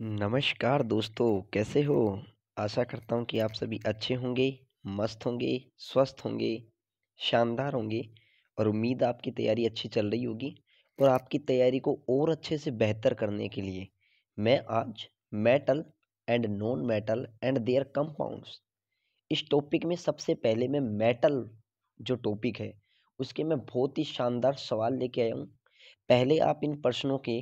नमस्कार दोस्तों, कैसे हो? आशा करता हूँ कि आप सभी अच्छे होंगे, मस्त होंगे, स्वस्थ होंगे, शानदार होंगे और उम्मीद आपकी तैयारी अच्छी चल रही होगी। और आपकी तैयारी को और अच्छे से बेहतर करने के लिए मैं आज metal and non metal and there compounds इस टॉपिक में सबसे पहले मैं मेटल जो टॉपिक है उसके मैं बहुत ही शानदार सवाल लेके आया हूँ। पहले आप इन प्रश्नों के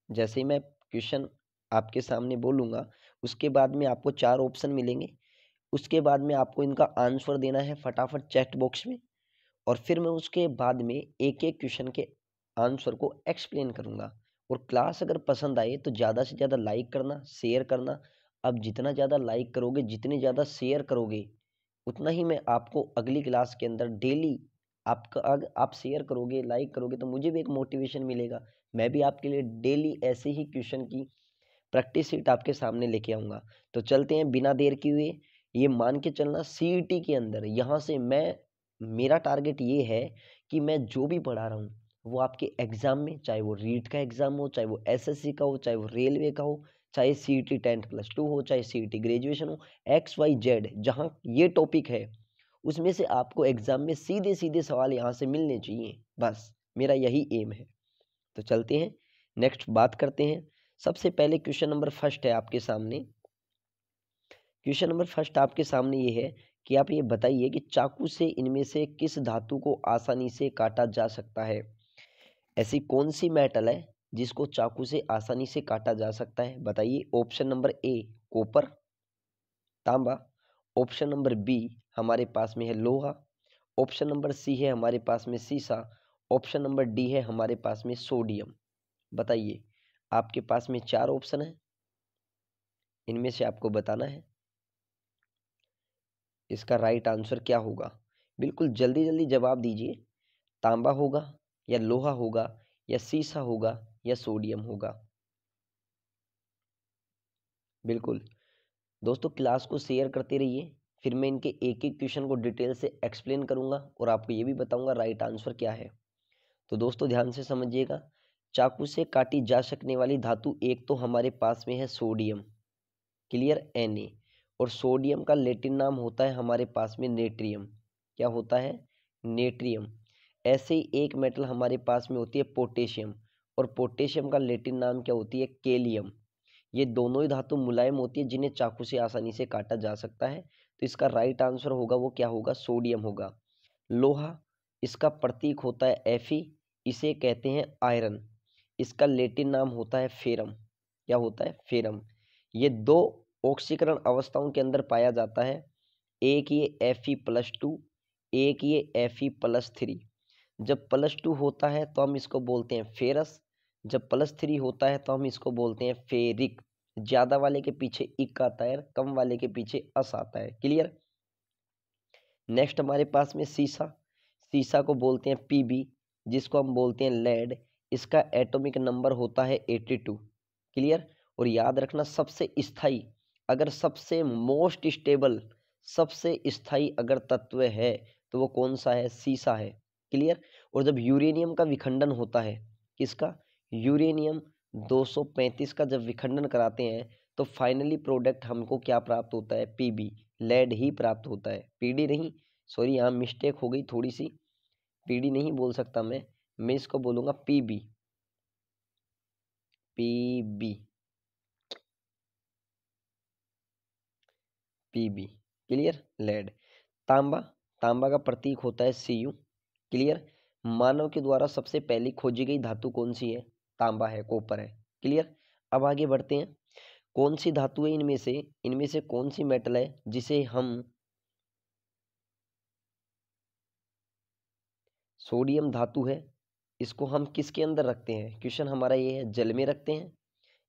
जैसे ही मैं क्वेश्चन आपके सामने बोलूँगा, उसके बाद में आपको 4 ऑप्शन मिलेंगे। उसके बाद में आपको इनका आंसर देना है फटाफट चैट बॉक्स में और फिर मैं उसके बाद में एक-एक क्वेश्चन के आंसर को एक्सप्लेन करूँगा। और क्लास अगर पसंद आए तो ज़्यादा से ज़्यादा लाइक करना, शेयर करना। अब जितना ज़्यादा लाइक करोगे, जितने ज़्यादा शेयर करोगे, उतना ही मैं आपको अगली क्लास के अंदर डेली आपका अग आप शेयर करोगे, लाइक करोगे तो मुझे भी एक मोटिवेशन मिलेगा। मैं भी आपके लिए डेली ऐसे ही क्वेश्चन की प्रैक्टिस शीट आपके सामने लेके आऊँगा। तो चलते हैं बिना देर किए हुए। ये मान के चलना सीईटी के अंदर यहाँ से मेरा टारगेट ये है कि मैं जो भी पढ़ा रहा हूँ वो आपके एग्ज़ाम में, चाहे वो रीट का एग्ज़ाम हो, चाहे वो एसएससी का हो, चाहे वो रेलवे का हो, चाहे सीईटी 10+2 हो, चाहे सीईटी ग्रेजुएशन हो, एक्स वाई जेड जहाँ ये टॉपिक है उसमें से आपको एग्ज़ाम में सीधे-सीधे सवाल यहाँ से मिलने चाहिए। बस मेरा यही एम है। तो चलते हैं, नेक्स्ट बात करते हैं। सबसे पहले क्वेश्चन नंबर फर्स्ट है आपके सामने। क्वेश्चन नंबर फर्स्ट आपके सामने ये है कि आप ये बताइए कि चाकू से इनमें से किस धातु को आसानी से काटा जा सकता है? ऐसी कौन सी मेटल है जिसको चाकू से आसानी से काटा जा सकता है? बताइए। ऑप्शन नंबर ए कॉपर, तांबा। ऑप्शन नंबर बी हमारे पास में है लोहा। ऑप्शन नंबर सी है हमारे पास में सीसा। ऑप्शन नंबर डी है हमारे पास में सोडियम। बताइए, आपके पास में 4 ऑप्शन है, इनमें से आपको बताना है इसका राइट आंसर क्या होगा। बिल्कुल जल्दी जल्दी जवाब दीजिए। तांबा होगा या लोहा होगा या सीसा होगा या सोडियम होगा। बिल्कुल दोस्तों, क्लास को शेयर करते रहिए, फिर मैं इनके एक एक क्वेश्चन को डिटेल से एक्सप्लेन करूंगा और आपको ये भी बताऊंगा राइट आंसर क्या है। तो दोस्तों ध्यान से समझिएगा। चाकू से काटी जा सकने वाली धातु एक तो हमारे पास में है सोडियम, क्लियर, Na। और सोडियम का लैटिन नाम होता है हमारे पास में नेट्रियम। क्या होता है? नेट्रियम। ऐसे ही एक मेटल हमारे पास में होती है पोटेशियम, और पोटेशियम का लैटिन नाम क्या होती है? केलियम। ये दोनों ही धातु मुलायम होती है जिन्हें चाकू से आसानी से काटा जा सकता है। तो इसका राइट आंसर होगा वो क्या होगा? सोडियम होगा। लोहा, इसका प्रतीक होता है Fe, इसे कहते हैं आयरन। इसका लैटिन नाम होता है फेरम। क्या होता है? फेरम। ये दो ऑक्सीकरण अवस्थाओं के अंदर पाया जाता है, एक ये Fe+2, एक ये Fe+3। जब +2 होता है तो हम इसको बोलते हैं फेरस, जब +3 होता है तो हम इसको बोलते हैं फेरिक। ज्यादा वाले के पीछे इक आता है, कम वाले के पीछे अस आता है। क्लियर। नेक्स्ट हमारे पास में सीसा। सीसा को बोलते हैं पीबी, जिसको हम बोलते हैं लेड। इसका एटॉमिक नंबर होता है 82। क्लियर। और याद रखना, सबसे स्थाई, अगर सबसे मोस्ट स्टेबल, सबसे स्थाई अगर तत्व है तो वो कौन सा है? सीसा है। क्लियर। और जब यूरेनियम का विखंडन होता है, किसका? यूरेनियम 235 का जब विखंडन कराते हैं तो फाइनली प्रोडक्ट हमको क्या प्राप्त होता है? पीबी, लेड ही प्राप्त होता है, पीडी नहीं। सॉरी, यहाँ मिस्टेक हो गई थोड़ी सी, पीडी नहीं बोल सकता मैं इसको बोलूंगा PB. PB, PB. Clear. Lead. तांबा, तांबा का प्रतीक होता है Cu। क्लियर। मानव के द्वारा सबसे पहली खोजी गई धातु कौन सी है? तांबा है, कॉपर है। क्लियर। अब आगे बढ़ते हैं। कौन सी धातु है इनमें से कौन सी मेटल है जिसे हम सोडियम धातु है, इसको हम किसके अंदर रखते हैं? क्वेश्चन हमारा ये है, जल में रखते हैं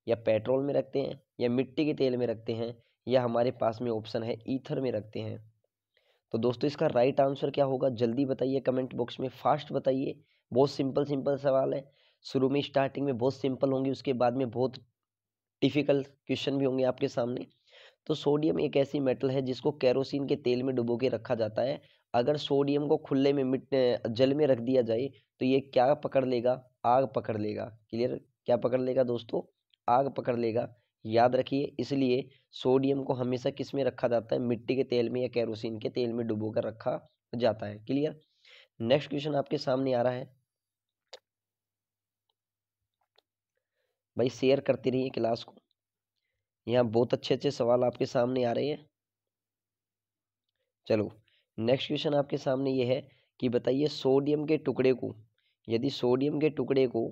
या पेट्रोल में रखते हैं या मिट्टी के तेल में रखते हैं या हमारे पास में ऑप्शन है ईथर में रखते हैं। तो दोस्तों इसका राइट आंसर क्या होगा? जल्दी बताइए कमेंट बॉक्स में, फास्ट बताइए। बहुत सिंपल सिंपल सवाल है। शुरू में स्टार्टिंग में बहुत सिंपल होंगे, उसके बाद में बहुत डिफिकल्ट क्वेश्चन भी होंगे आपके सामने। तो सोडियम एक ऐसी मेटल है जिसको केरोसिन के तेल में डुबो के रखा जाता है। अगर सोडियम को खुले में जल में रख दिया जाए तो ये क्या पकड़ लेगा? आग पकड़ लेगा। क्लियर। क्या पकड़ लेगा दोस्तों? आग पकड़ लेगा। याद रखिए, इसलिए सोडियम को हमेशा किस में रखा जाता है, मिट्टी के तेल में या केरोसिन के तेल में डुबो कर रखा जाता है। क्लियर। नेक्स्ट क्वेश्चन आपके सामने आ रहा है, भाई शेयर करते रहिए क्लास को, यहाँ बहुत अच्छे अच्छे सवाल आपके सामने आ रहे हैं। चलो नेक्स्ट क्वेश्चन आपके सामने ये है कि बताइए सोडियम के टुकड़े को, यदि सोडियम के टुकड़े को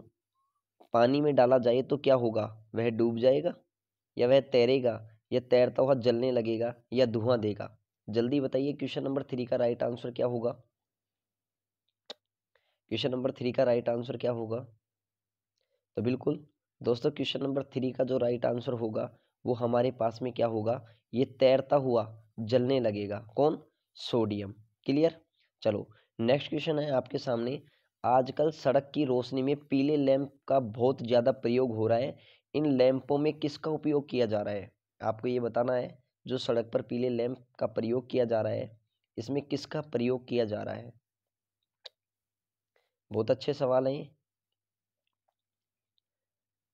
पानी में डाला जाए तो क्या होगा, वह डूब जाएगा या वह तैरेगा या तैरता हुआ जलने लगेगा या धुआं देगा। जल्दी बताइए क्वेश्चन नंबर 3 का राइट आंसर क्या होगा। क्वेश्चन नंबर 3 का राइट आंसर क्या होगा। तो बिल्कुल दोस्तों, क्वेश्चन नंबर 3 का जो राइट आंसर होगा वो हमारे पास में क्या होगा, ये तैरता हुआ जलने लगेगा। कौन, सोडियम। क्लियर। चलो नेक्स्ट क्वेश्चन है आपके सामने, आजकल सड़क की रोशनी में पीले लैंप का बहुत ज़्यादा प्रयोग हो रहा है, इन लैंपों में किसका उपयोग किया जा रहा है। आपको ये बताना है, जो सड़क पर पीले लैंप का प्रयोग किया जा रहा है, इसमें किसका प्रयोग किया जा रहा है। बहुत अच्छे सवाल हैं ये,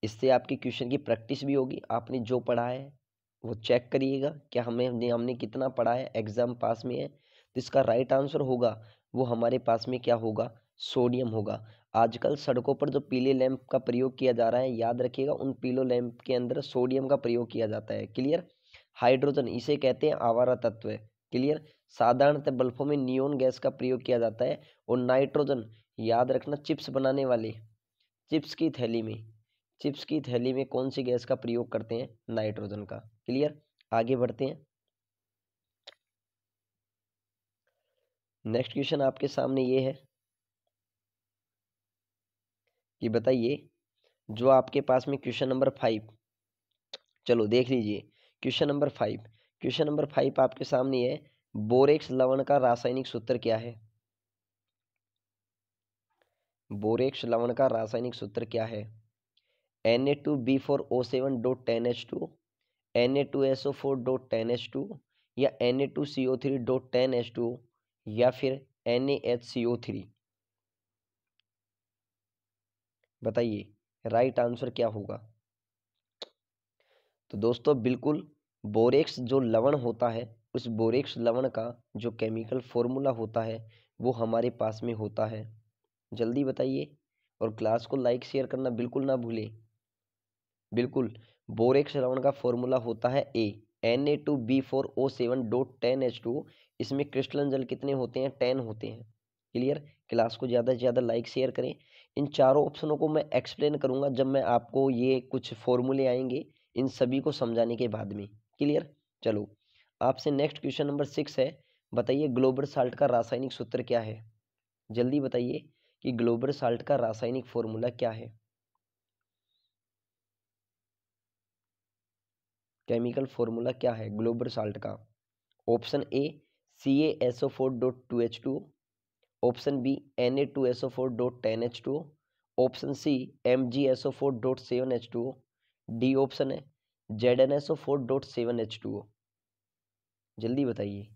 इससे आपकी क्वेश्चन की प्रैक्टिस भी होगी। आपने जो पढ़ा है वो चेक करिएगा, क्या हमने कितना पढ़ा है, एग्जाम पास में है। तो इसका राइट आंसर होगा वो हमारे पास में क्या होगा, सोडियम होगा। आजकल सड़कों पर जो पीले लैंप का प्रयोग किया जा रहा है, याद रखिएगा उन पीले लैंप के अंदर सोडियम का प्रयोग किया जाता है। क्लियर। हाइड्रोजन, इसे कहते हैं आवारा तत्व। क्लियर। साधारणतः बल्बों में नियोन गैस का प्रयोग किया जाता है। और नाइट्रोजन, याद रखना चिप्स बनाने वाले, चिप्स की थैली में, चिप्स की थैली में कौन सी गैस का प्रयोग करते हैं, नाइट्रोजन का। क्लियर। आगे बढ़ते हैं। नेक्स्ट क्वेश्चन आपके सामने ये है कि बताइए, जो आपके पास में क्वेश्चन नंबर 5, चलो देख लीजिए क्वेश्चन नंबर 5। क्वेश्चन नंबर 5 आपके सामने है, बोरेक्स लवण का रासायनिक सूत्र क्या है। बोरेक्स लवण का रासायनिक सूत्र क्या है। Na2B4O7.10H2, Na2SO4.10H2 या Na2CO3.10H2 या फिर NaHCO3। बताइए राइट आंसर क्या होगा। तो दोस्तों बिल्कुल, बोरेक्स जो लवण होता है, उस बोरेक्स लवण का जो केमिकल फॉर्मूला होता है वो हमारे पास में होता है। जल्दी बताइए, और क्लास को लाइक शेयर करना बिल्कुल ना भूलें। बिल्कुल, बोरेक्स लवण का फॉर्मूला होता है Na2B4O7.10H2। इसमें क्रिस्टलन जल कितने होते हैं, 10 होते हैं। क्लियर। क्लास को ज़्यादा से ज़्यादा लाइक शेयर करें। इन चारों ऑप्शनों को मैं एक्सप्लेन करूंगा जब मैं आपको ये कुछ फॉर्मूले आएंगे इन सभी को समझाने के बाद में। क्लियर। चलो आपसे नेक्स्ट क्वेश्चन नंबर 6 है, बताइए ग्लोबल साल्ट का रासायनिक सूत्र क्या है। जल्दी बताइए कि ग्लोबल साल्ट का रासायनिक फॉर्मूला क्या है, केमिकल फॉर्मूला क्या है ग्लोबल साल्ट का। Option A CaSO4.2H2, option B Na2SO4.10H2, option C MgSO4.7H2, D option है ZnSO4.7H2। जल्दी बताइए।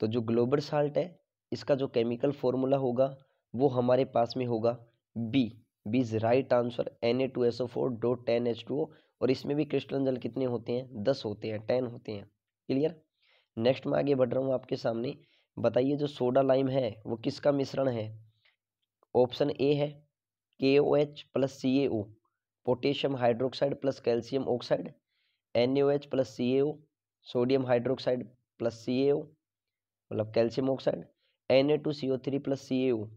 तो जो ग्लोबल साल्ट है, इसका जो केमिकल फॉर्मूला होगा वो हमारे पास में होगा B. B is right answer, Na2SO4.10H2। और इसमें भी क्रिस्टलन जल कितने होते हैं, 10 होते हैं, 10 होते हैं। क्लियर। नेक्स्ट में आगे बढ़ रहा हूँ आपके सामने, बताइए जो सोडा लाइम है वो किसका मिश्रण है। ऑप्शन ए है KOH plus CaO, potassium hydroxide plus calcium oxide, NaOH plus CaO, sodium hydroxide plus CaO मतलब calcium oxide, Na2CO3 plus CaO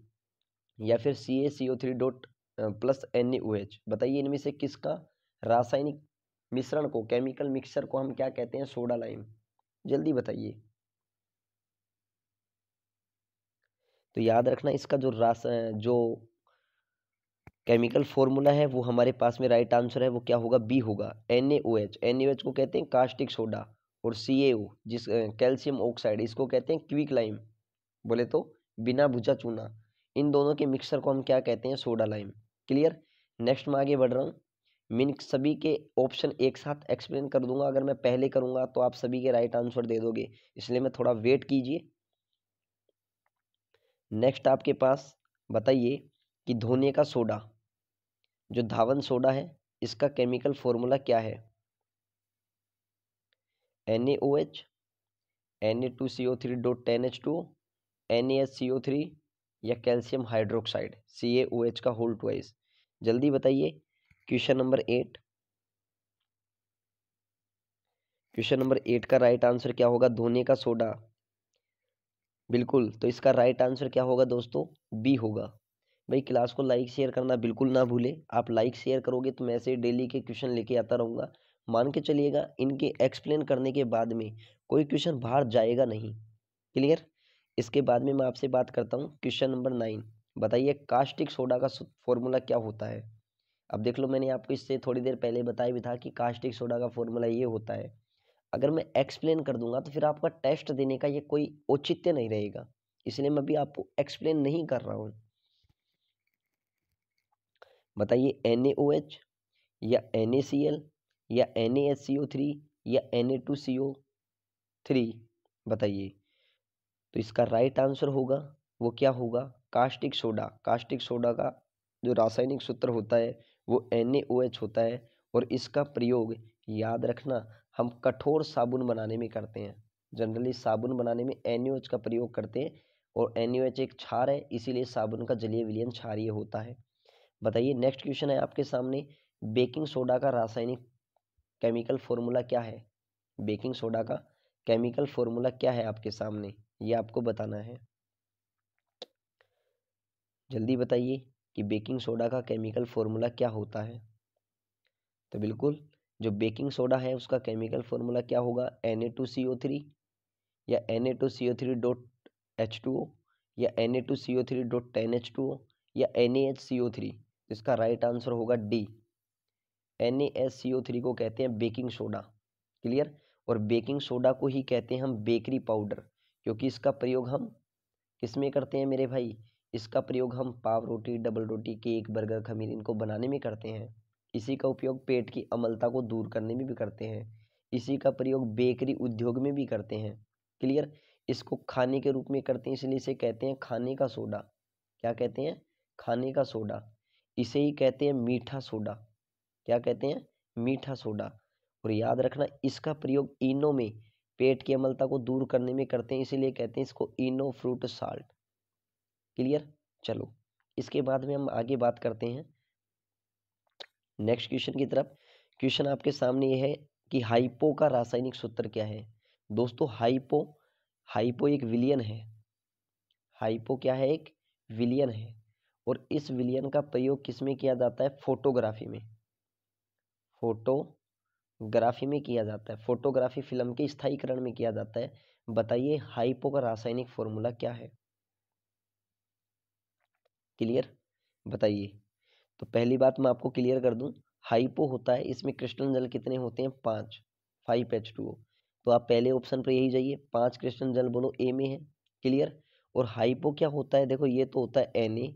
या फिर CaCO3 डॉट प्लस NaOH। बताइए इनमें से किसका रासायनिक मिश्रण को, केमिकल मिक्सचर को हम क्या कहते हैं, सोडा लाइम। जल्दी बताइए। तो याद रखना इसका जो केमिकल फॉर्मूला है वो हमारे पास में राइट आंसर है वो क्या होगा, बी होगा, NaOH। NaOH को कहते हैं कास्टिक सोडा, और CaO जिस कैल्शियम ऑक्साइड, इसको कहते हैं क्विक लाइम, बोले तो बिना भुजा चूना। इन दोनों के मिक्सर को हम क्या कहते हैं, सोडा लाइम। क्लियर। नेक्स्ट में आगे बढ़ रहा हूँ, मैं सभी के ऑप्शन एक साथ एक्सप्लेन कर दूंगा। अगर मैं पहले करूंगा तो आप सभी के राइट आंसर दे दोगे, इसलिए मैं थोड़ा वेट कीजिए। नेक्स्ट आपके पास बताइए कि धोने का सोडा, जो धावन सोडा है, इसका केमिकल फॉर्मूला क्या है। NaOH, Na2CO3.10H2O, NaSCO3 या कैल्शियम हाइड्रोक्साइड CaOH का होल ट्वाइस। जल्दी बताइए। क्वेश्चन नंबर 8, क्वेश्चन नंबर 8 का राइट आंसर क्या होगा? धोने का सोडा। बिल्कुल, तो इसका राइट आंसर क्या होगा दोस्तों? बी होगा। भाई क्लास को लाइक शेयर करना बिल्कुल ना भूले। आप लाइक शेयर करोगे तो मैं ऐसे डेली के क्वेश्चन लेके आता रहूँगा। मान के चलिएगा इनके एक्सप्लेन करने के बाद में कोई क्वेश्चन बाहर जाएगा नहीं। क्लियर? इसके बाद में मैं आपसे बात करता हूँ क्वेश्चन नंबर 9। बताइए कास्टिक सोडा का फॉर्मूला क्या होता है? अब देख लो, मैंने आपको इससे थोड़ी देर पहले बताया भी था कि कास्टिक सोडा का फॉर्मूला ये होता है। अगर मैं एक्सप्लेन कर दूंगा तो फिर आपका टेस्ट देने का ये कोई औचित्य नहीं रहेगा, इसलिए मैं भी आपको एक्सप्लेन नहीं कर रहा हूं। बताइए NaOH या NaCl या NaSCO3 या Na2CO3, बताइए। तो इसका राइट आंसर होगा, वो क्या होगा? Caustic soda. कास्टिक सोडा का जो रासायनिक सूत्र होता है वो NaOH होता है, और इसका प्रयोग याद रखना हम कठोर साबुन बनाने में करते हैं। जनरली साबुन बनाने में NaOH का प्रयोग करते हैं, और NaOH एक क्षार है, इसीलिए साबुन का जलीय विलयन क्षारीय होता है। बताइए नेक्स्ट क्वेश्चन है आपके सामने, बेकिंग सोडा का रासायनिक केमिकल फॉर्मूला क्या है? बेकिंग सोडा का केमिकल फॉर्मूला क्या है आपके सामने, ये आपको बताना है। जल्दी बताइए कि बेकिंग सोडा का केमिकल फॉर्मूला क्या होता है। तो बिल्कुल, जो बेकिंग सोडा है उसका केमिकल फॉर्मूला क्या होगा? Na2CO3 या Na2CO3.H2O या Na2CO3.10H2O या NaHCO3। इसका राइट आंसर होगा डी। NaSCO3 को कहते हैं बेकिंग सोडा। क्लियर? और बेकिंग सोडा को ही कहते हैं हम बेकरी पाउडर, क्योंकि इसका प्रयोग हम किस में करते हैं मेरे भाई? इसका प्रयोग हम पाव रोटी, डबल रोटी, केक, बर्गर, खमीर इनको बनाने में करते हैं। इसी का उपयोग पेट की अम्लता को दूर करने में भी करते हैं। इसी का प्रयोग बेकरी उद्योग में भी करते हैं। क्लियर? इसको खाने के रूप में करते हैं, इसलिए इसे कहते हैं खाने का सोडा। क्या कहते हैं? खाने का सोडा। इसे ही कहते हैं मीठा सोडा। क्या कहते हैं? मीठा सोडा। और याद रखना इसका प्रयोग इनो में पेट की अम्लता को दूर करने में करते हैं, इसीलिए कहते हैं इसको इनो फ्रूट साल्ट। क्लियर? चलो इसके बाद में हम आगे बात करते हैं नेक्स्ट क्वेश्चन की तरफ। क्वेश्चन आपके सामने ये है कि हाइपो का रासायनिक सूत्र क्या है? दोस्तों हाइपो, हाइपो एक विलयन है। हाइपो क्या है? एक विलयन है। और इस विलयन का प्रयोग किस में किया जाता है? फोटोग्राफी में। फोटोग्राफी में किया जाता है। फोटोग्राफी फिल्म के स्थायीकरण में किया जाता है। बताइए हाइपो का रासायनिक फॉर्मूला क्या है? क्लियर? बताइए। तो पहली बात मैं आपको क्लियर कर दूं, हाइपो होता है, इसमें क्रिस्टल जल कितने होते हैं? 5, 5H2O। तो आप पहले ऑप्शन पर यही जाइए, 5 क्रिस्टल जल बोलो ए में है। क्लियर? और हाइपो क्या होता है? देखो ये तो होता है Na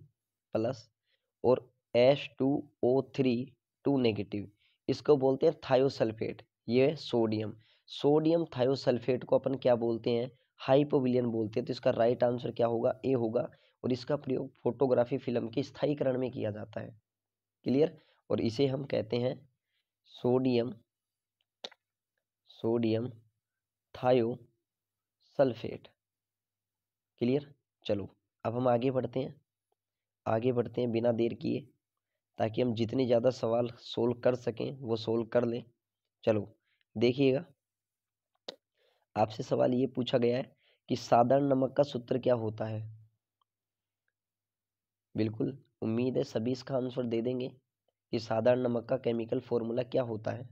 प्लस और H2O3 2 नेगेटिव, इसको बोलते हैं थायोसल्फेट। ये है सोडियम। सोडियम थायोसल्फेट को अपन क्या बोलते हैं? हाइपोविलियन बोलते हैं। तो इसका राइट आंसर क्या होगा? ए होगा। और इसका प्रयोग फोटोग्राफी फिल्म के स्थायीकरण में किया जाता है। क्लियर? और इसे हम कहते हैं सोडियम, सोडियम थायोसल्फेट। क्लियर? चलो अब हम आगे बढ़ते हैं, आगे बढ़ते हैं बिना देर किए, ताकि हम जितने ज़्यादा सवाल सोल्व कर सकें वो सोल्व कर लें। चलो देखिएगा, आपसे सवाल ये पूछा गया है कि साधारण नमक का सूत्र क्या होता है? बिल्कुल, उम्मीद है सभी इसका आंसर दे देंगे कि साधारण नमक का केमिकल फॉर्मूला क्या होता है।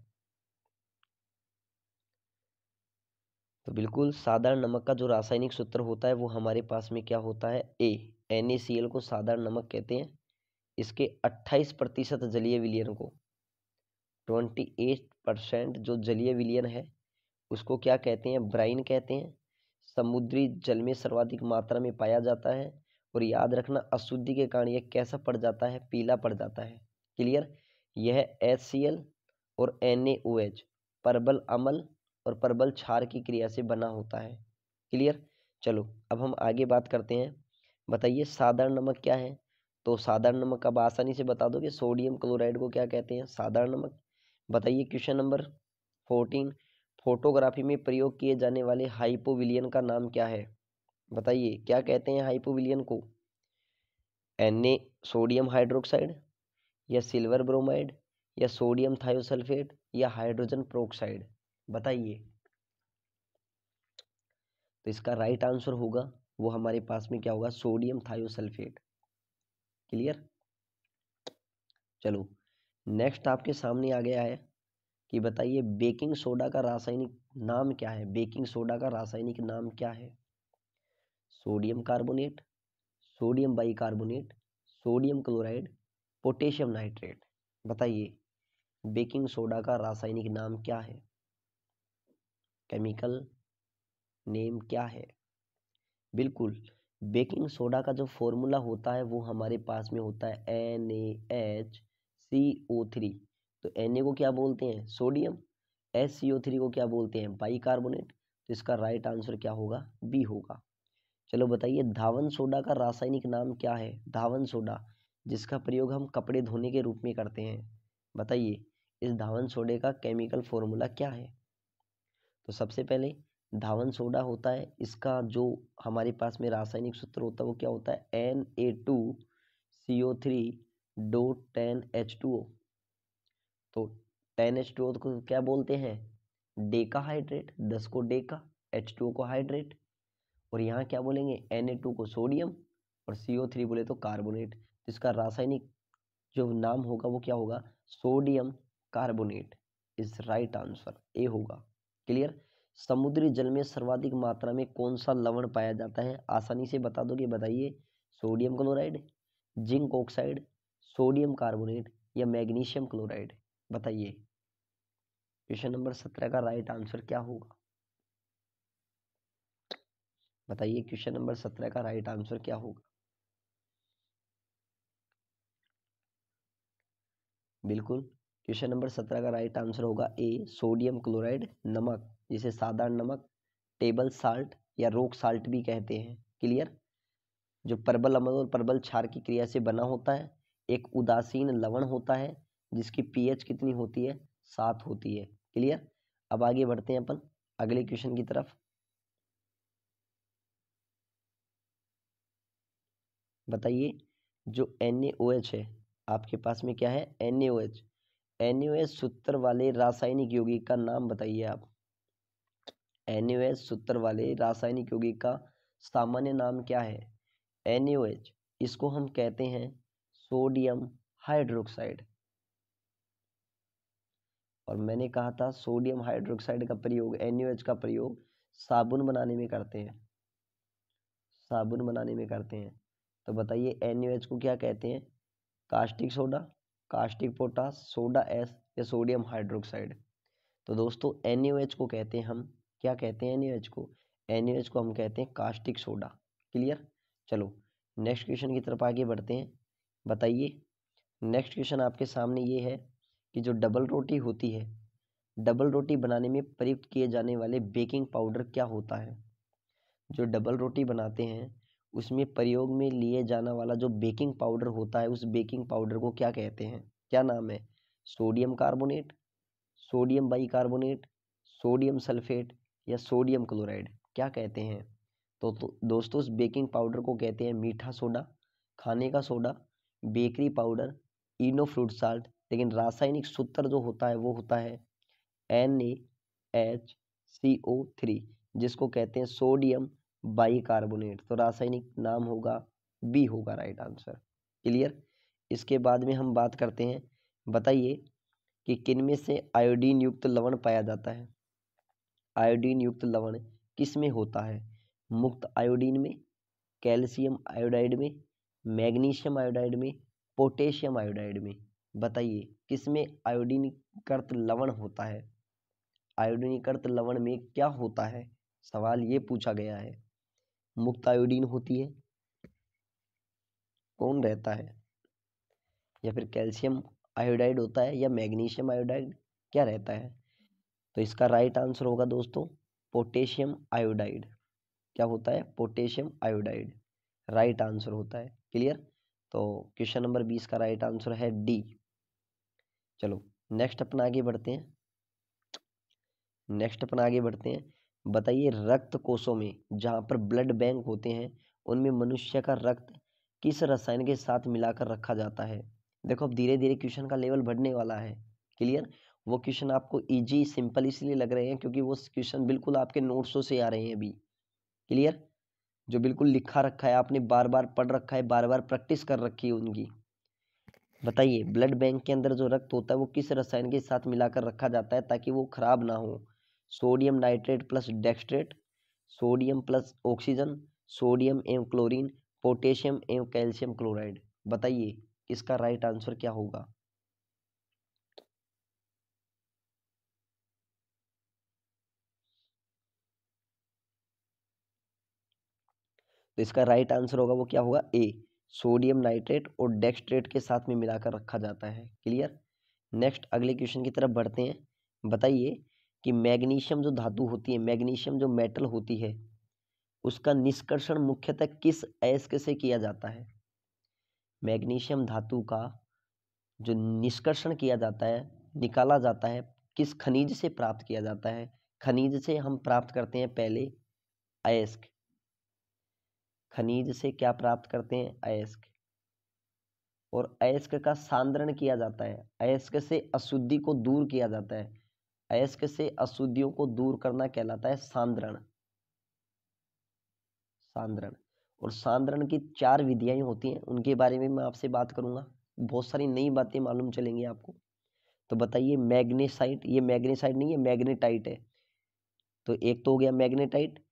तो बिल्कुल, साधारण नमक का जो रासायनिक सूत्र होता है वो हमारे पास में क्या होता है? NaCl को साधारण नमक कहते हैं। इसके 28% जलीय विलयन को, 28% जो जलीय विलयन है उसको क्या कहते हैं? ब्राइन कहते हैं। समुद्री जल में सर्वाधिक मात्रा में पाया जाता है। और याद रखना अशुद्धि के कारण यह कैसा पड़ जाता है? पीला पड़ जाता है। क्लियर? यह HCl और NaOH परबल अम्ल और परबल क्षार की क्रिया से बना होता है। क्लियर? चलो अब हम आगे बात करते हैं। बताइए साधारण नमक क्या है? तो साधारण नमक अब आसानी से बता दोगे, सोडियम क्लोराइड को क्या कहते हैं? साधारण नमक। बताइए क्वेश्चन नंबर 14, फोटोग्राफी में प्रयोग किए जाने वाले हाइपोविलियन का नाम क्या है? बताइए क्या कहते हैं हाइपोविलियन को? Na सोडियम हाइड्रोक्साइड, या सिल्वर ब्रोमाइड, या सोडियम थायोसल्फेट, या हाइड्रोजन प्रोक्साइड? बताइए। तो इसका राइट आंसर होगा वो हमारे पास में क्या होगा? Sodium thiosulphate. क्लियर? चलो नेक्स्ट आपके सामने आ गया है कि बताइए बेकिंग सोडा का रासायनिक नाम क्या है? बेकिंग सोडा का रासायनिक नाम क्या है? Sodium carbonate, sodium bicarbonate, sodium chloride, potassium nitrate? बताइए बेकिंग सोडा का रासायनिक नाम क्या है? केमिकल नेम क्या है? बिल्कुल, बेकिंग सोडा का जो फॉर्मूला होता है वो हमारे पास में होता है NaHCO3। तो Na को क्या बोलते हैं? सोडियम। HCO3 को क्या बोलते हैं? बाइकार्बोनेट। तो इसका राइट आंसर क्या होगा? बी होगा। चलो बताइए धावन सोडा का रासायनिक नाम क्या है? धावन सोडा जिसका प्रयोग हम कपड़े धोने के रूप में करते हैं। बताइए इस धावन सोडे का केमिकल फॉर्मूला क्या है? तो सबसे पहले धावन सोडा होता है, इसका जो हमारे पास में रासायनिक सूत्र होता है वो क्या होता है? Na2CO3 dough 10H2O। तो 10H2O को क्या बोलते हैं? डेका हाइड्रेट। 10 को डेका, H2O को हाइड्रेट, और यहाँ क्या बोलेंगे? Na2 को सोडियम, और CO3 बोले तो कार्बोनेट। इसका रासायनिक जो नाम होगा वो क्या होगा? Sodium carbonate is right answer, A होगा। क्लियर? समुद्री जल में सर्वाधिक मात्रा में कौन सा लवण पाया जाता है? आसानी से बता दोगे? बताइए sodium chloride, zinc oxide, sodium carbonate, या मैग्नीशियम क्लोराइड? बताइए क्वेश्चन नंबर 17 का राइट आंसर क्या होगा? बताइए क्वेश्चन नंबर 17 का राइट आंसर क्या होगा? बिल्कुल, क्वेश्चन नंबर 17 का राइट आंसर होगा ए सोडियम क्लोराइड। नमक जिसे साधारण नमक, टेबल साल्ट, या रॉक साल्ट भी कहते हैं। क्लियर? जो परबल अम्ल और परबल क्षार की क्रिया से बना होता है, एक उदासीन लवण होता है जिसकी पीएच कितनी होती है? 7 होती है। क्लियर? अब आगे बढ़ते हैं अपन अगले क्वेश्चन की तरफ। बताइए जो NaOH है आपके पास में क्या है? NaOH। NaOH सूत्र वाले रासायनिक यौगिक का नाम बताइए आप। NaOH सूत्र वाले रासायनिक यौगिक का सामान्य नाम क्या है? NaOH इसको हम कहते हैं सोडियम हाइड्रोक्साइड। और मैंने कहा था सोडियम हाइड्रोक्साइड का प्रयोग, NaOH का प्रयोग साबुन बनाने में करते हैं। साबुन बनाने में करते हैं। तो बताइए NaOH को क्या कहते हैं? Caustic soda, caustic potash, soda S, या सोडियम हाइड्रोक्साइड? तो दोस्तों NaOH को कहते हैं हम, क्या कहते हैं NaOH को? NaOH को हम कहते हैं कास्टिक सोडा। क्लियर? चलो नेक्स्ट क्वेश्चन की तरफ आगे बढ़ते हैं। बताइए नेक्स्ट क्वेश्चन आपके सामने ये है कि जो डबल रोटी होती है, डबल रोटी बनाने में प्रयुक्त किए जाने वाले बेकिंग पाउडर क्या होता है? जो डबल रोटी बनाते हैं उसमें प्रयोग में लिए जाने वाला जो बेकिंग पाउडर होता है, उस बेकिंग पाउडर को क्या कहते हैं? क्या नाम है? Sodium carbonate, sodium bicarbonate, sodium sulphate, या सोडियम क्लोराइड? क्या कहते हैं? तो दोस्तों उस बेकिंग पाउडर को कहते हैं मीठा सोडा, खाने का सोडा, बेकरी पाउडर, इनो फ्रूट साल्ट। लेकिन रासायनिक सूत्र जो होता है वो होता है NaHCO3 जिसको कहते हैं सोडियम बाइकार्बोनेट। तो रासायनिक नाम होगा बी होगा राइट आंसर। क्लियर? इसके बाद में हम बात करते हैं। बताइए कि किनमें से आयोडीन युक्त लवण पाया जाता है? आयोडीन युक्त लवण किस में होता है? मुक्त आयोडीन में, कैल्शियम आयोडाइड में, मैग्नीशियम आयोडाइड में, पोटेशियम आयोडाइड में? बताइए किसमें आयोडीनीकृत लवण होता है? आयोडीनीकृत लवण में क्या होता है? सवाल ये पूछा गया है। मुक्त आयोडीन होती है, कौन रहता है, या फिर कैल्शियम आयोडाइड होता है, या मैग्नीशियम आयोडाइड, क्या रहता है? तो इसका राइट आंसर होगा दोस्तों पोटेशियम आयोडाइड। क्या होता है? पोटेशियम आयोडाइड राइट आंसर होता है। क्लियर? तो क्वेश्चन नंबर 20 का राइट आंसर है डी। चलो नेक्स्ट अपना आगे बढ़ते हैं। नेक्स्ट अपन आगे बढ़ते हैं। बताइए रक्त कोशों में जहाँ पर ब्लड बैंक होते हैं उनमें मनुष्य का रक्त किस रसायन के साथ मिलाकर रखा जाता है। देखो अब धीरे धीरे क्वेश्चन का लेवल बढ़ने वाला है। क्लियर। वो क्वेश्चन आपको इजी सिंपल इसलिए लग रहे हैं क्योंकि वो क्वेश्चन बिल्कुल आपके नोट्सों से आ रहे हैं अभी। क्लियर। जो बिल्कुल लिखा रखा है, आपने बार बार पढ़ रखा है, बार बार प्रैक्टिस कर रखी है उनकी। बताइए ब्लड बैंक के अंदर जो रक्त होता है वो किस रसायन के साथ मिलाकर रखा जाता है ताकि वो खराब ना हो। Sodium nitrate plus dextrate, sodium plus oxygen, sodium एवं क्लोरीन, पोटेशियम एवं कैल्शियम क्लोराइड। बताइए इसका राइट आंसर क्या होगा। तो इसका राइट आंसर होगा वो क्या होगा, ए, सोडियम नाइट्रेट और डेक्सट्रेट के साथ में मिलाकर रखा जाता है। क्लियर। नेक्स्ट अगले क्वेश्चन की तरफ बढ़ते हैं। बताइए कि मैग्नीशियम जो धातु होती है, मैग्नीशियम जो मेटल होती है, उसका निष्कर्षण मुख्यतः किस अयस्क से किया जाता है। मैग्नीशियम धातु का जो निष्कर्षण किया जाता है, निकाला जाता है, किस खनिज से प्राप्त किया जाता है। खनिज से हम प्राप्त करते हैं पहले अयस्क। खनिज से क्या प्राप्त करते हैं, अयस्क। और अयस्क का सांद्रण किया जाता है, अयस्क से अशुद्धि को दूर किया जाता है। अयस्क से अशुद्धियों को दूर करना कहलाता है सांद्रण। सांद्रण। और सांद्रण की 4 विधियां होती हैं, उनके बारे में मैं आपसे बात करूंगा। बहुत सारी नई बातें मालूम चलेंगी आपको। तो बताइए मैग्नेसाइट, ये मैग्नेसाइट नहीं है, मैग्नेटाइट है। तो एक तो हो गया मैग्नेटाइट,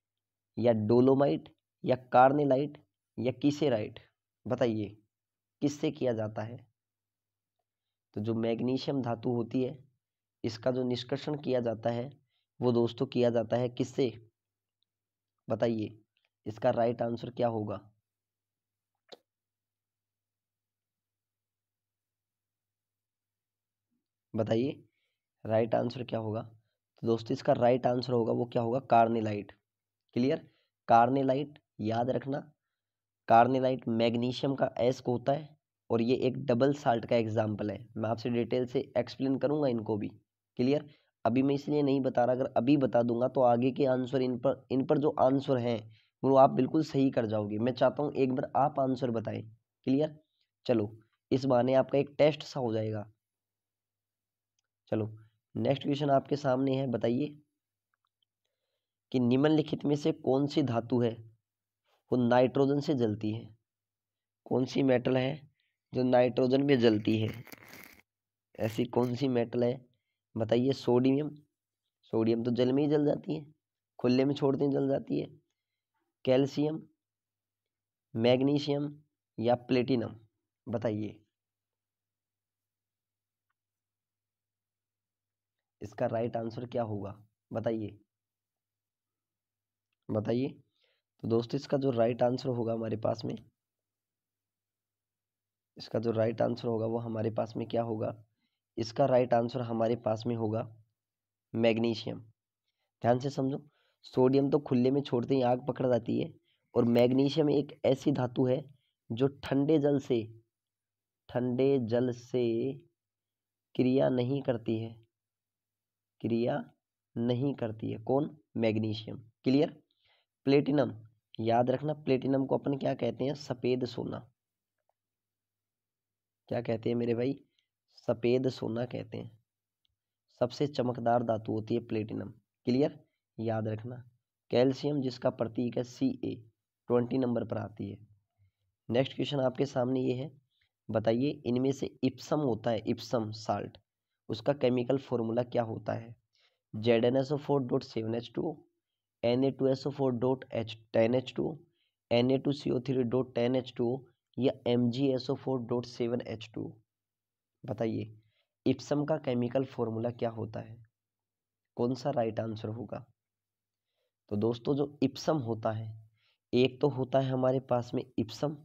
या डोलोमाइट, या कार्नेलाइट, या कीसेराइट। बताइए किससे किया जाता है। तो जो मैग्नीशियम धातु होती है इसका जो निष्कर्षण किया जाता है वो दोस्तों किया जाता है किससे। बताइए इसका राइट आंसर क्या होगा। बताइए राइट आंसर क्या होगा। तो दोस्तों इसका राइट आंसर होगा वो क्या होगा, कार्नेलाइट। क्लियर। कार्नेलाइट याद रखना, कार्नेलाइट मैग्नीशियम का एस्क होता है और ये एक डबल साल्ट का एग्जाम्पल है। मैं आपसे डिटेल से एक्सप्लेन करूंगा इनको भी। क्लियर। अभी मैं इसलिए नहीं बता रहा, अगर अभी बता दूंगा तो आगे के आंसर इन पर जो आंसर हैं वो आप बिल्कुल सही कर जाओगे। मैं चाहता हूँ एक बार आप आंसर बताएं। क्लियर। चलो इस बहाने आपका एक टेस्ट सा हो जाएगा। चलो नेक्स्ट क्वेश्चन आपके सामने है। बताइए कि निम्नलिखित में से कौन सी धातु है वो नाइट्रोजन से जलती है। कौन सी मेटल है जो नाइट्रोजन में जलती है। ऐसी कौन सी मेटल है। बताइए सोडियम, सोडियम तो जल में ही जल जाती है, खुले में छोड़ते ही जल जाती है। कैल्शियम, मैग्नीशियम, या प्लेटिनम। बताइए इसका राइट आंसर क्या होगा। बताइए बताइए। तो दोस्तों इसका जो राइट आंसर होगा हमारे पास में, इसका जो राइट आंसर होगा वो हमारे पास में क्या होगा। इसका राइट आंसर हमारे पास में होगा मैग्नीशियम। ध्यान से समझो, सोडियम तो खुले में छोड़ते ही आग पकड़ जाती है, और मैग्नीशियम एक ऐसी धातु है जो ठंडे जल से क्रिया नहीं करती है, क्रिया नहीं करती है। कौन, मैग्नीशियम। क्लियर। प्लेटिनम, याद रखना प्लेटिनम को अपन क्या कहते हैं, सफेद सोना। क्या कहते हैं मेरे भाई, सफेद सोना कहते हैं। सबसे चमकदार धातु होती है प्लेटिनम। क्लियर। याद रखना। कैल्शियम जिसका प्रतीक है Ca, 20 नंबर पर आती है। नेक्स्ट क्वेश्चन आपके सामने ये है। बताइए इनमें से इप्सम होता है, इप्सम साल्ट, उसका केमिकल फॉर्मूला क्या होता है। ZnSO4.7H2O, Na2SO4.10H2O, Na2CO3.10H2O, या MgSO4.7H2O। बताइए इप्सम का केमिकल फॉर्मूला क्या होता है, कौन सा राइट आंसर होगा। तो दोस्तों जो इप्सम होता है, एक तो होता है हमारे पास में इप्सम,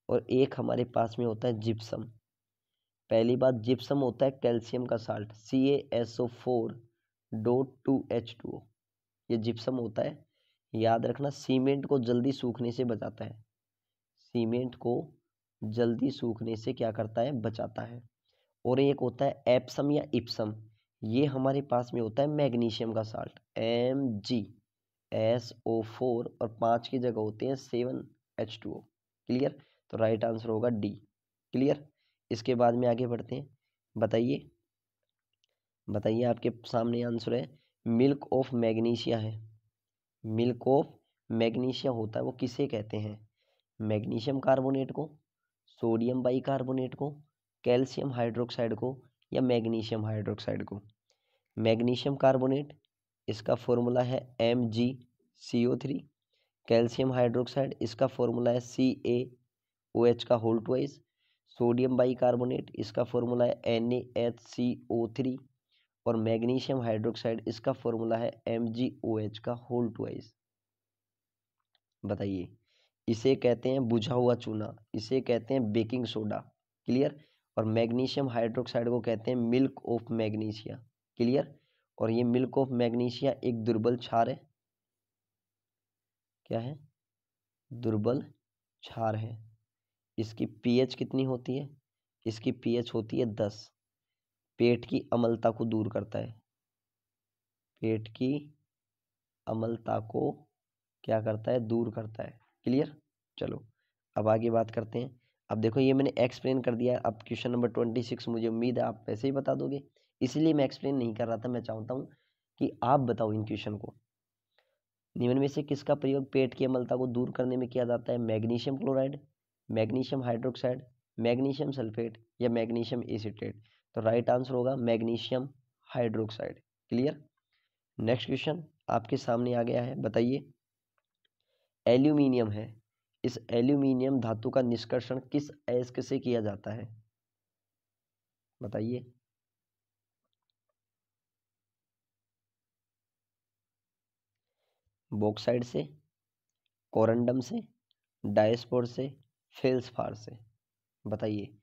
और एक हमारे पास में होता है जिप्सम। पहली बात, जिप्सम होता है कैल्शियम का साल्ट CaSO4.2H2O, ये जिप्सम होता है। याद रखना सीमेंट को जल्दी सूखने से बचाता है, सीमेंट को जल्दी सूखने से क्या करता है, बचाता है। और एक होता है एप्सम या इप्सम, ये हमारे पास में होता है मैग्नीशियम का साल्ट MgSO4 और 5 की जगह होते हैं 7H2O। क्लियर? तो राइट आंसर होगा डी। क्लियर? इसके बाद में आगे बढ़ते हैं। बताइए बताइए, आपके सामने आंसर है मिल्क ऑफ मैग्नीशिया है। मिल्क ऑफ मैग्नीशिया होता है वो किसे कहते हैं? मैग्नीशियम कार्बोनेट को, सोडियम बाइकार्बोनेट को, कैल्शियम हाइड्रोक्साइड को, या मैग्नीशियम हाइड्रोक्साइड को? मैग्नीशियम कार्बोनेट, इसका फॉर्मूला है MgCO3। कैल्शियम हाइड्रोक्साइड, इसका फॉर्मूला है CaOH का होल ट्वाइस। सोडियम बाइकार्बोनेट, इसका फॉर्मूला है NaHCO3। और मैग्नीशियम हाइड्रोक्साइड, इसका फॉर्मूला है MgOH का होल ट्वाइस। बताइए, इसे कहते हैं बुझा हुआ चूना, इसे कहते हैं बेकिंग सोडा। क्लियर? और मैग्नीशियम हाइड्रोक्साइड को कहते हैं मिल्क ऑफ मैग्नीशिया। क्लियर? और ये मिल्क ऑफ मैग्नीशिया एक दुर्बल क्षार है। क्या है? दुर्बल क्षार है। इसकी पीएच कितनी होती है? इसकी पीएच होती है 10। पेट की अम्लता को दूर करता है। पेट की अम्लता को क्या करता है? दूर करता है। क्लियर? चलो अब आगे बात करते हैं। अब देखो, ये मैंने एक्सप्लेन कर दिया। अब क्वेश्चन नंबर 26 मुझे उम्मीद है आप वैसे ही बता दोगे, इसीलिए मैं एक्सप्लेन नहीं कर रहा था। मैं चाहता हूँ कि आप बताओ इन क्वेश्चन को। निम्न में से किसका प्रयोग पेट की अम्लता को दूर करने में किया जाता है? Magnesium chloride, magnesium hydroxide, magnesium sulphate, या मैग्नीशियम एसीटेट? तो राइट आंसर होगा magnesium hydroxide. Clear? Next question आपके सामने आ गया है। बताइए, एल्यूमिनियम है, इस एल्यूमिनियम धातु का निष्कर्षण किस अयस्क से किया जाता है? बताइए। बॉक्साइड से, कोरंडम से, डायस्पोर से, फेल्सपार से? बताइए,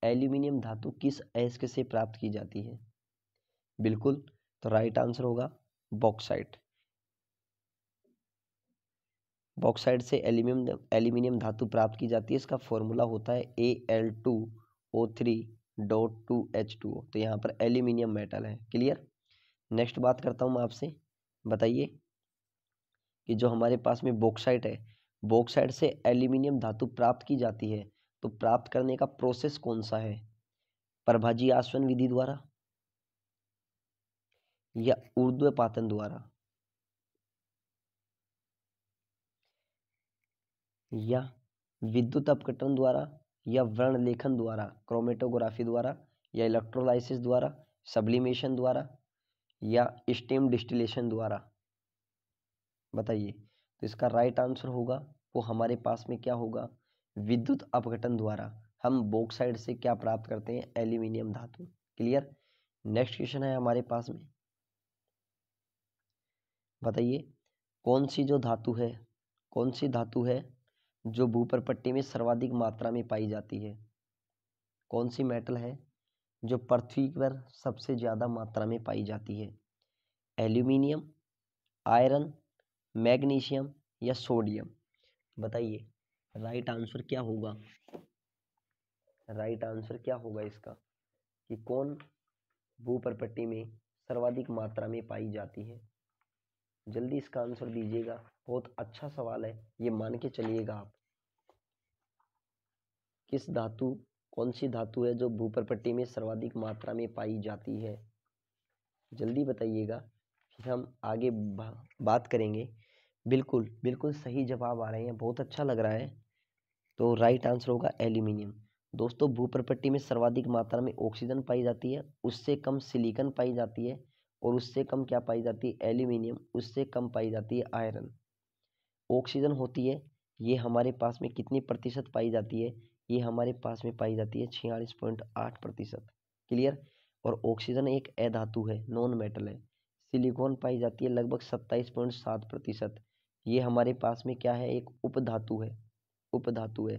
एल्यूमिनियम धातु किस अयस्क से प्राप्त की जाती है? बिल्कुल, तो राइट आंसर होगा बॉक्साइट। बॉक्साइट से एल्यूमिनियम धातु प्राप्त की जाती है। इसका फॉर्मूला होता है Al2O3.2H2O। तो यहाँ पर एल्यूमिनियम मेटल है। क्लियर? नेक्स्ट बात करता हूँ मैं आपसे। बताइए कि जो हमारे पास में बॉक्साइट है, बॉक्साइट से एल्यूमिनियम धातु प्राप्त की जाती है, तो प्राप्त करने का प्रोसेस कौन सा है? प्रभाजी आसवन विधि द्वारा, या ऊर्ध्वपातन द्वारा, या विद्युत अपघटन द्वारा, या वर्ण लेखन द्वारा, क्रोमेटोग्राफी द्वारा, या इलेक्ट्रोलाइसिस द्वारा, सब्लिमेशन द्वारा, या स्टीम डिस्टिलेशन द्वारा? बताइए। तो इसका राइट आंसर होगा वो हमारे पास में क्या होगा? विद्युत अपघटन द्वारा हम बॉक्साइट से क्या प्राप्त करते हैं? एल्यूमिनियम धातु। क्लियर? नेक्स्ट क्वेश्चन है हमारे पास में। बताइए, कौन सी जो धातु है, कौन सी धातु है जो भूपर्पट्टी में सर्वाधिक मात्रा में पाई जाती है? कौन सी मेटल है जो पृथ्वी पर सबसे ज्यादा मात्रा में पाई जाती है? एल्यूमिनियम, आयरन, मैग्नीशियम, या सोडियम? बताइए, राइट आंसर क्या होगा? राइट आंसर क्या होगा इसका, कि कौन भूपर्पट्टी में सर्वाधिक मात्रा में पाई जाती है? जल्दी इसका आंसर दीजिएगा। बहुत अच्छा सवाल है, ये मान के चलिएगा आप। किस धातु, कौन सी धातु है जो भूपर्पट्टी में सर्वाधिक मात्रा में पाई जाती है? जल्दी बताइएगा, फिर हम आगे बात करेंगे। बिल्कुल बिल्कुल सही जवाब आ रहे हैं, बहुत अच्छा लग रहा है। तो राइट आंसर होगा एल्यूमिनियम। दोस्तों, भूप्रपट्टी में सर्वाधिक मात्रा में ऑक्सीजन पाई जाती है, उससे कम सिलिकॉन पाई जाती है, और उससे कम क्या पाई जाती है? एल्यूमिनियम। उससे कम पाई जाती है आयरन। ऑक्सीजन होती है, ये हमारे पास में कितनी प्रतिशत पाई जाती है? ये हमारे पास में पाई जाती है 46.8%। क्लियर? और ऑक्सीजन एक अधातु है, नॉन मेटल है। सिलिकॉन पाई जाती है लगभग 27.7%। ये हमारे पास में क्या है? एक उपधातु है, उपधातु है।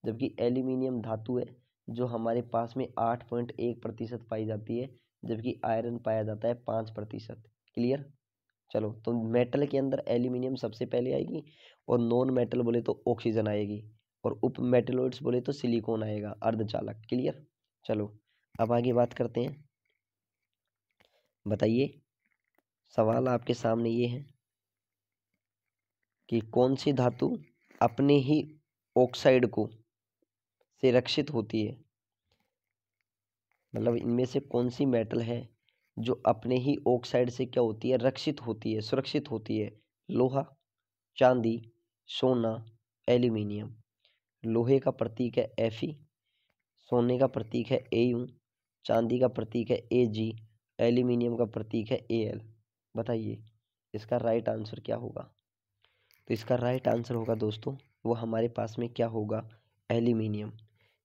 जबकि एल्यूमिनियम धातु है, जो हमारे पास में 8.1% पाई जाती है, जबकि आयरन पाया जाता है 5%। क्लियर? चलो, तो मेटल के अंदर एल्यूमिनियम सबसे पहले आएगी, और नॉन मेटल बोले तो ऑक्सीजन आएगी, और उप मेटलोइड्स बोले तो सिलिकॉन आएगा, अर्धचालक। क्लियर? चलो अब आगे बात करते हैं। बताइए, सवाल आपके सामने ये है कि कौन सी धातु अपने ही ऑक्साइड को से रक्षित होती है। मतलब इनमें से कौन सी मेटल है जो अपने ही ऑक्साइड से क्या होती है, रक्षित होती है, सुरक्षित होती है। लोहा, चांदी, सोना, एल्यूमिनियम। लोहे का प्रतीक है Fe, सोने का प्रतीक है Au, चांदी का प्रतीक है Ag, एल्यूमिनियम का प्रतीक है Al। बताइए इसका राइट आंसर क्या होगा। तो इसका राइट आंसर होगा दोस्तों, वो हमारे पास में क्या होगा, एल्यूमिनियम।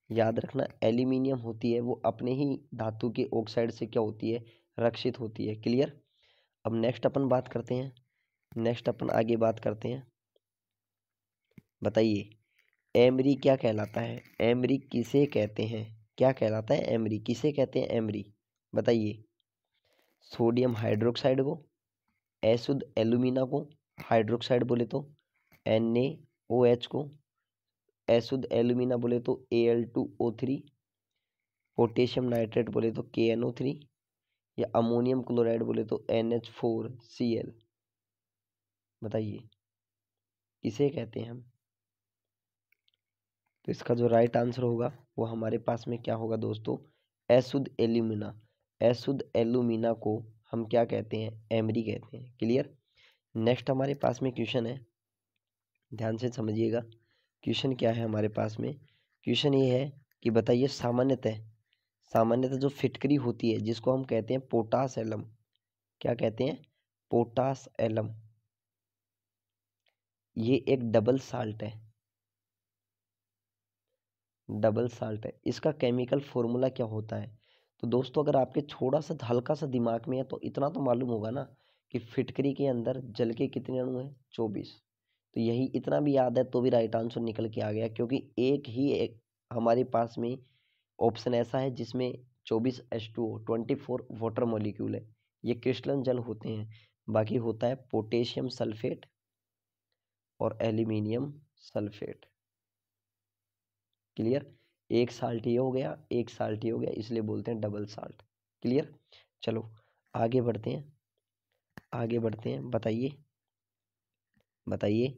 याद रखना, एल्यूमिनियम होती है वो अपने ही धातु के ऑक्साइड से क्या होती है, रक्षित होती है। क्लियर। अब नेक्स्ट अपन बात करते हैं, नेक्स्ट अपन आगे बात करते हैं। बताइए एमरी क्या कहलाता है, एमरी किसे कहते हैं, क्या कहलाता है एमरी, किसे कहते हैं एमरी। बताइए, सोडियम हाइड्रोक्साइड को, अशुद्ध एल्यूमिना को हाइड्रोक्साइड बोले तो NaOH को, अशुद्ध एल्यूमिना बोले तो Al2O3, पोटेशियम नाइट्रेट बोले तो KNO3, या अमोनियम क्लोराइड बोले तो NH4Cl। बताइए किसे कहते हैं हम। तो इसका जो राइट आंसर होगा वो हमारे पास में क्या होगा दोस्तों, अशुद्ध एल्यूमिना। अशुद्ध एल्यूमिना को हम क्या कहते हैं, एमरी कहते हैं। क्लियर। नेक्स्ट हमारे पास में क्वेश्चन है, ध्यान से समझिएगा। क्वेश्चन क्या है हमारे पास में, क्वेश्चन ये है कि बताइए सामान्यतः, सामान्यतः जो फिटकरी होती है जिसको हम कहते हैं पोटास एलम, क्या कहते हैं, पोटास एलम, ये एक डबल साल्ट है, डबल साल्ट है। इसका केमिकल फॉर्मूला क्या होता है। तो दोस्तों अगर आपके थोड़ा सा हल्का सा दिमाग में है तो इतना तो मालूम होगा ना कि फिटकरी के अंदर जल के कितने अणु हैं, 24। तो यही इतना भी याद है तो भी राइट आंसर निकल के आ गया, क्योंकि एक हमारे पास में ऑप्शन ऐसा है जिसमें 24 H2O 24 वाटर मॉलिक्यूल है। ये क्रिस्टलन जल होते हैं। बाकी होता है पोटेशियम सल्फेट और एल्यूमिनियम सल्फेट। क्लियर। एक साल्ट ये हो गया, एक साल्ट ये हो गया, इसलिए बोलते हैं डबल साल्ट। क्लियर। चलो आगे बढ़ते हैं, आगे बढ़ते हैं। बताइए, बताइए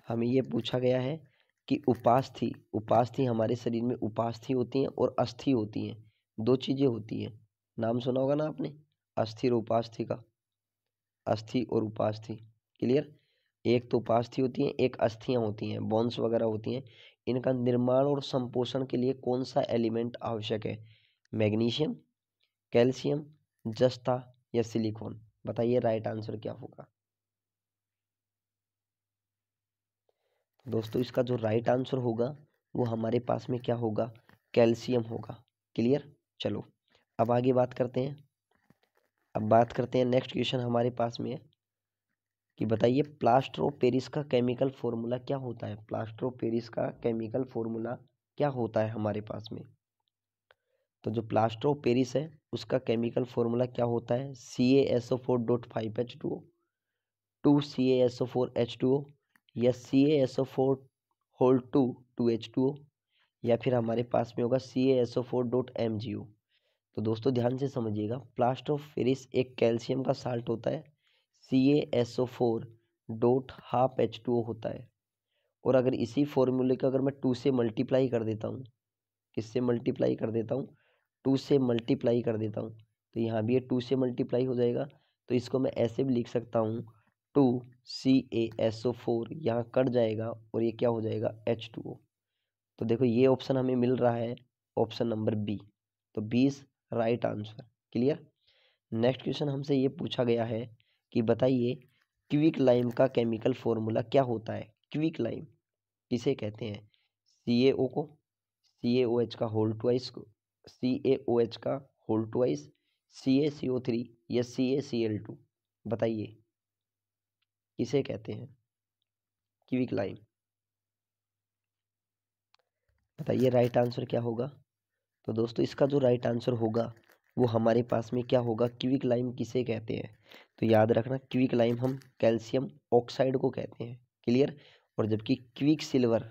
हमें ये पूछा गया है कि उपास्थि, उपास्थि हमारे शरीर में उपास्थि होती हैं और अस्थि होती हैं, दो चीजें होती हैं। नाम सुना होगा ना आपने, अस्थि और उपास्थि का, अस्थि और उपास्थि। क्लियर। एक तो उपास्थि होती है, एक अस्थियां होती हैं, बोन्स वगैरह होती हैं। इनका निर्माण और संपोषण के लिए कौन सा एलिमेंट आवश्यक है, मैग्नीशियम, कैल्शियम, जस्ता या सिलिकॉन। बताइए राइट आंसर क्या होगा। दोस्तों इसका जो राइट आंसर होगा वो हमारे पास में क्या होगा, कैल्शियम होगा। क्लियर। चलो अब आगे बात करते हैं, अब बात करते हैं नेक्स्ट क्वेश्चन हमारे पास में है कि बताइए प्लास्टर ऑफ पेरिस का केमिकल फॉर्मूला क्या होता है, प्लास्टर ऑफ पेरिस का केमिकल फॉर्मूला क्या होता है हमारे पास में। तो जो प्लास्टर ऑफ पेरिस है उसका केमिकल फॉर्मूला क्या होता है, CaSO4.5H2O, 2CaSO4H2O, या CaSO4 होल 2H2O, या फिर हमारे पास में होगा CaSO4.MgO। तो दोस्तों ध्यान से समझिएगा, प्लास्टर ऑफ पेरिस एक कैल्शियम का साल्ट होता है, CaSO4.12H2O होता है। और अगर इसी फॉर्मूले को अगर मैं 2 से मल्टीप्लाई कर देता हूँ, किससे मल्टीप्लाई कर देता हूँ, 2 से मल्टीप्लाई कर देता हूँ, तो यहाँ भी ये 2 से मल्टीप्लाई हो जाएगा। तो इसको मैं ऐसे भी लिख सकता हूँ, 2CaSO4 यहाँ कट जाएगा और ये क्या हो जाएगा, H2O। तो देखो ये ऑप्शन हमें मिल रहा है, ऑप्शन नंबर बी। तो 20 right answer. Clear. Next question हमसे ये पूछा गया है कि बताइए क्विक लाइम का केमिकल फॉर्मूला क्या होता है। क्विक लाइम किसे कहते हैं, CaO को, CaOH का होल ट्वाइस को, CaOH का होल ट्वाइस, CaCO3 या CaCl2। बताइए किसे कहते हैं क्विक लाइम। बताइए राइट आंसर क्या होगा। तो दोस्तों इसका जो राइट आंसर होगा वो हमारे पास में क्या होगा, क्विक लाइम किसे कहते हैं। तो याद रखना क्विक लाइम हम कैल्शियम ऑक्साइड को कहते हैं। क्लियर। और जबकि क्विक सिल्वर,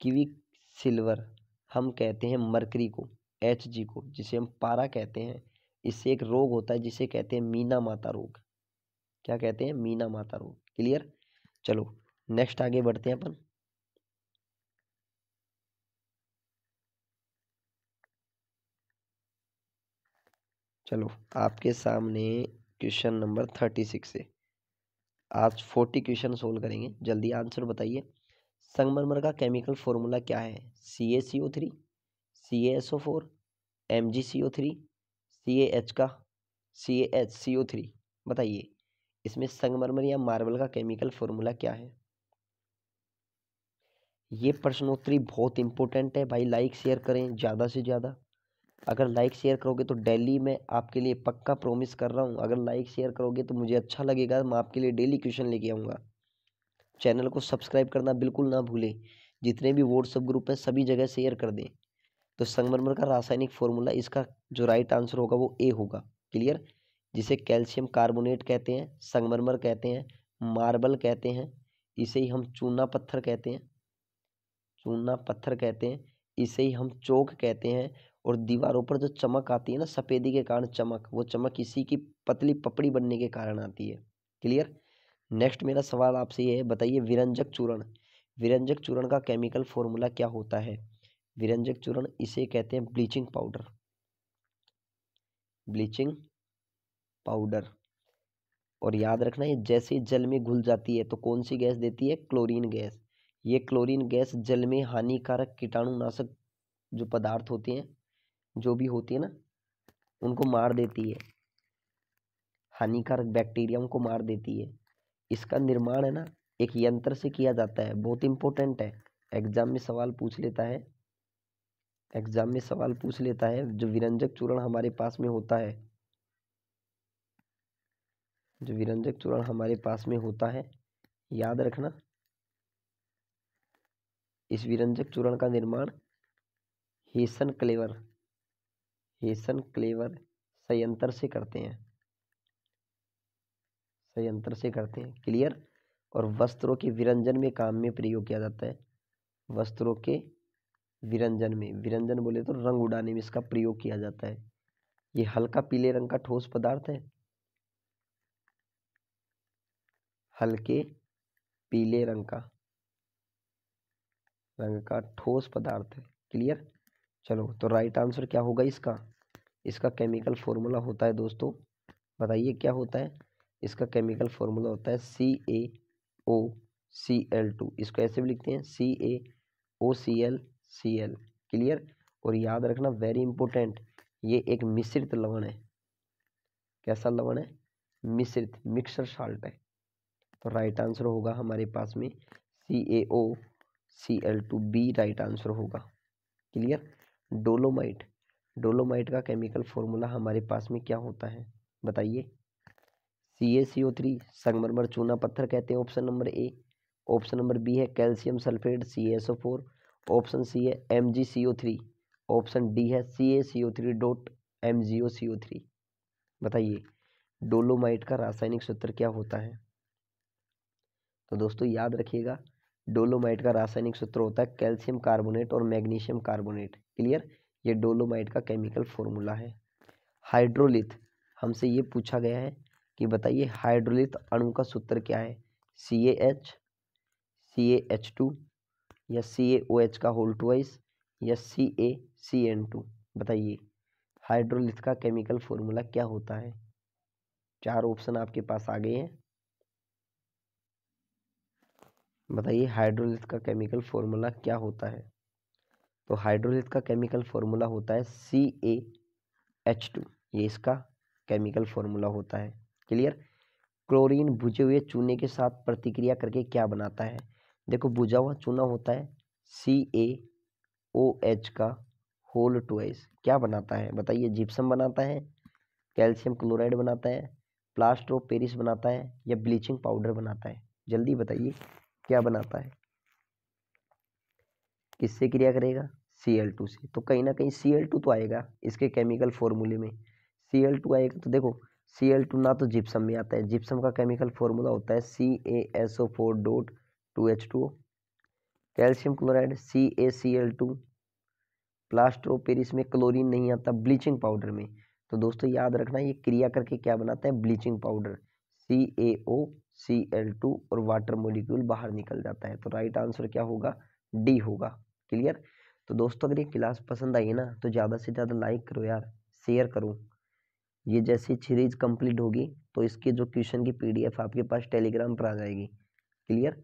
क्विक सिल्वर हम कहते हैं मरकरी को, Hg को, जिसे हम पारा कहते हैं, इससे एक रोग होता है जिसे कहते हैं मीना माता रोग। क्या कहते हैं? मीना माता रोग। क्लियर? चलो नेक्स्ट आगे बढ़ते हैं अपन। चलो आपके सामने क्वेश्चन नंबर 36 है। आज 40 क्वेश्चन सोल्व करेंगे, जल्दी आंसर बताइए। संगमरमर का केमिकल फॉर्मूला क्या है? CaCO3, CaSO4, MgCO3, CaH का CaHCO3। बताइए इसमें संगमरमर या मार्बल का केमिकल फॉर्मूला क्या है? ये प्रश्नोत्तरी बहुत इंपॉर्टेंट है भाई, लाइक शेयर करें ज़्यादा से ज़्यादा। अगर लाइक शेयर करोगे तो डेली मैं आपके लिए पक्का प्रॉमिस कर रहा हूँ, अगर लाइक शेयर करोगे तो मुझे अच्छा लगेगा, मैं आपके लिए डेली क्वेश्चन लेके आऊँगा। चैनल को सब्सक्राइब करना बिल्कुल ना भूलें, जितने भी व्हाट्सएप ग्रुप हैं सभी जगह शेयर कर दें। तो संगमरमर का रासायनिक फॉर्मूला, इसका जो राइट आंसर होगा वो ए होगा। क्लियर? जिसे कैल्शियम कार्बोनेट कहते हैं, संगमरमर कहते हैं, मार्बल कहते हैं, इसे ही हम चूना पत्थर कहते हैं, चूना पत्थर कहते हैं, इसे ही हम चौक कहते हैं। और दीवारों पर जो चमक आती है ना, सफेदी के कारण चमक, वो चमक इसी की पतली पपड़ी बनने के कारण आती है। क्लियर? नेक्स्ट मेरा सवाल आपसे ये है, बताइए विरंजक चूर्ण, विरंजक चूर्ण का केमिकल फॉर्मूला क्या होता है? विरंजक चूर्ण, इसे कहते हैं ब्लीचिंग पाउडर, ब्लीचिंग पाउडर। और याद रखना, ये जैसे जल में घुल जाती है तो कौन सी गैस देती है? Chlorine gas. ये क्लोरीन गैस जल में हानिकारक कीटाणुनाशक जो पदार्थ होते हैं, जो भी होती है ना, उनको मार देती है, हानिकारक बैक्टीरिया को मार देती है। इसका निर्माण है ना एक यंत्र से किया जाता है, बहुत इंपॉर्टेंट है, एग्जाम में सवाल पूछ लेता है, एग्जाम में सवाल पूछ लेता है। जो विरंजक चूर्ण हमारे पास में होता है, जो विरंजक चूर्ण हमारे पास में होता है, याद रखना, इस विरंजक चूर्ण का निर्माण हेसन क्लेवर, हेसन क्लेवर संयंत्र से करते हैं, संयंत्र से करते हैं। क्लियर? और वस्त्रों के विरंजन में काम में प्रयोग किया जाता है, वस्त्रों के विरंजन में, विरंजन बोले तो रंग उड़ाने में इसका प्रयोग किया जाता है। ये हल्का पीले रंग का ठोस पदार्थ है, हल्के पीले रंग का ठोस पदार्थ है। क्लियर? चलो तो राइट आंसर क्या होगा इसका? इसका केमिकल फॉर्मूला होता है दोस्तों, बताइए क्या होता है? इसका केमिकल फॉर्मूला होता है CaOCl2। इसको ऐसे भी लिखते हैं CaOCl Cl। क्लियर? और याद रखना वेरी इंपॉर्टेंट, ये एक मिश्रित लवण है। कैसा लवण है? मिश्रित, मिक्सर साल्ट है। तो राइट आंसर होगा हमारे पास में CaOCl2 बी राइट आंसर होगा। क्लियर? डोलोमाइट, डोलोमाइट का केमिकल फॉर्मूला हमारे पास में क्या होता है? बताइए। CaCO3 संगमरमर चूना पत्थर कहते हैं, option number A. Option number B है calcium sulphate CaSO4। Option C है MgCO3। ऑप्शन डी है CaCO3 डॉट MgOCO3। बताइए डोलोमाइट का रासायनिक सूत्र क्या होता है? तो दोस्तों याद रखिएगा, डोलोमाइट का रासायनिक सूत्र होता है कैल्शियम कार्बोनेट और मैग्नीशियम कार्बोनेट। क्लियर? ये डोलोमाइट का केमिकल फॉर्मूला है। हाइड्रोलिथ, हमसे ये पूछा गया है कि बताइए हाइड्रोलिथ अणु का सूत्र क्या है? CaH, CaH2 या CaOH का होल ट्वाइस या CaCN2। बताइए हाइड्रोलिथ का केमिकल फॉर्मूला क्या होता है? चार ऑप्शन आपके पास आ गए हैं, बताइए हाइड्रोलिथ का केमिकल फॉर्मूला क्या होता है? तो हाइड्रोलिथ का केमिकल फॉर्मूला होता है CaH2, ये इसका केमिकल फॉर्मूला होता है। क्लियर? क्लोरीन बुझे हुए चूने के साथ प्रतिक्रिया करके क्या बनाता है? देखो बुझा हुआ चूना होता है CaOH का होल ट्वाइस, क्या बनाता है? बताइए जिप्सम बनाता है, कैल्शियम क्लोराइड बनाता है, प्लास्टर ऑफ पेरिस बनाता है या ब्लीचिंग पाउडर बनाता है? जल्दी बताइए क्या बनाता है, किससे क्रिया करेगा? Cl2 से। तो कहीं ना कहीं Cl2 तो आएगा इसके केमिकल फॉर्मूले में, Cl2 आएगा। तो देखो Cl2 ना तो जिप्सम में आता है, जिप्सम का केमिकल फॉर्मूला होता है CaSO4 dot 2H2O। Calcium chloride CaCl2। Plaster of Paris में क्लोरीन नहीं आता, ब्लीचिंग पाउडर में तो दोस्तों याद रखना ये क्रिया करके क्या बनाता है, ब्लीचिंग पाउडर, CaOCl2 और वाटर मॉलिक्यूल बाहर निकल जाता है। तो राइट आंसर क्या होगा, डी होगा। क्लियर। तो दोस्तों अगर ये क्लास पसंद आई है ना तो ज़्यादा से ज़्यादा लाइक करो यार, शेयर करो। ये जैसी सीरीज कंप्लीट होगी तो इसके जो क्वेश्चन की PDF आपके पास टेलीग्राम पर आ जाएगी। क्लियर।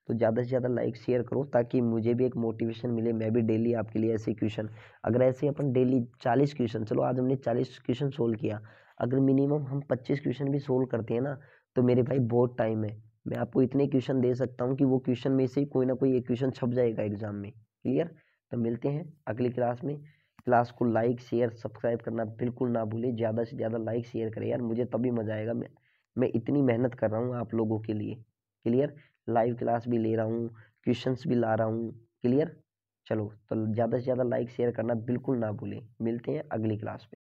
तो ज़्यादा से ज़्यादा लाइक शेयर करो ताकि मुझे भी एक मोटिवेशन मिले, मैं भी डेली आपके लिए ऐसे क्वेश्चन, अगर ऐसे अपन डेली 40 क्वेश्चन, चलो आज हमने 40 क्वेश्चन सोल्व किया, अगर मिनिमम हम 25 क्वेश्चन भी सोल्व करते हैं ना तो मेरे भाई बहुत टाइम है, मैं आपको इतने क्वेश्चन दे सकता हूँ कि वो क्वेश्चन में से कोई ना कोई एक क्वेश्चन छप जाएगा एग्जाम में। क्लियर। तो मिलते हैं अगली क्लास में। क्लास को लाइक शेयर सब्सक्राइब करना बिल्कुल ना भूले, ज़्यादा से ज़्यादा लाइक शेयर करें यार, मुझे तभी मजा आएगा। मैं इतनी मेहनत कर रहा हूँ आप लोगों के लिए। क्लियर। लाइव क्लास भी ले रहा हूँ, क्वेश्चंस भी ला रहा हूँ। क्लियर। चलो तो ज़्यादा से ज़्यादा लाइक शेयर करना बिल्कुल ना भूलें, मिलते हैं अगली क्लास में।